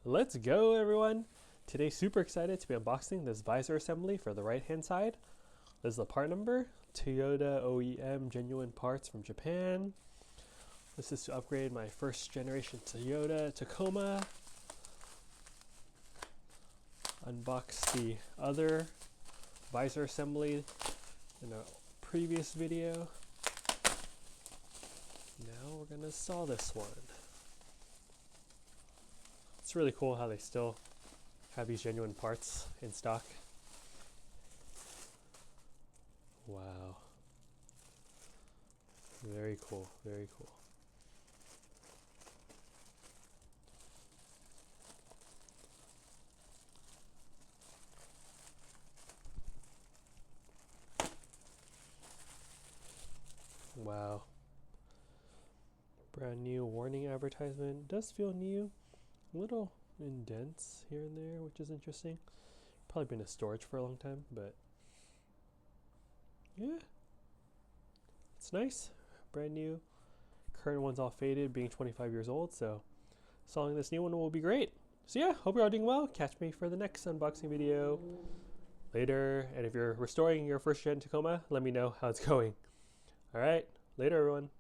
Let's go, everyone. Today, super excited to be unboxing this visor assembly for the right-hand side. This is the part number, Toyota OEM genuine parts from Japan. This is to upgrade my first generation Toyota Tacoma. Unbox the other visor assembly in a previous video. Now we're gonna install this one. It's really cool how they still have these genuine parts in stock. Wow. Very cool, very cool. Wow. Brand new warning advertisement. Does feel new. A little indents here and there, which is interesting. Probably been in storage for a long time, but yeah, it's nice. Brand new. Current one's all faded, being 25 years old, so installing this new one will be great. So yeah, hope you're all doing well. Catch me for the next unboxing video later. And if you're restoring your first gen Tacoma, let me know how it's going. All right, later everyone.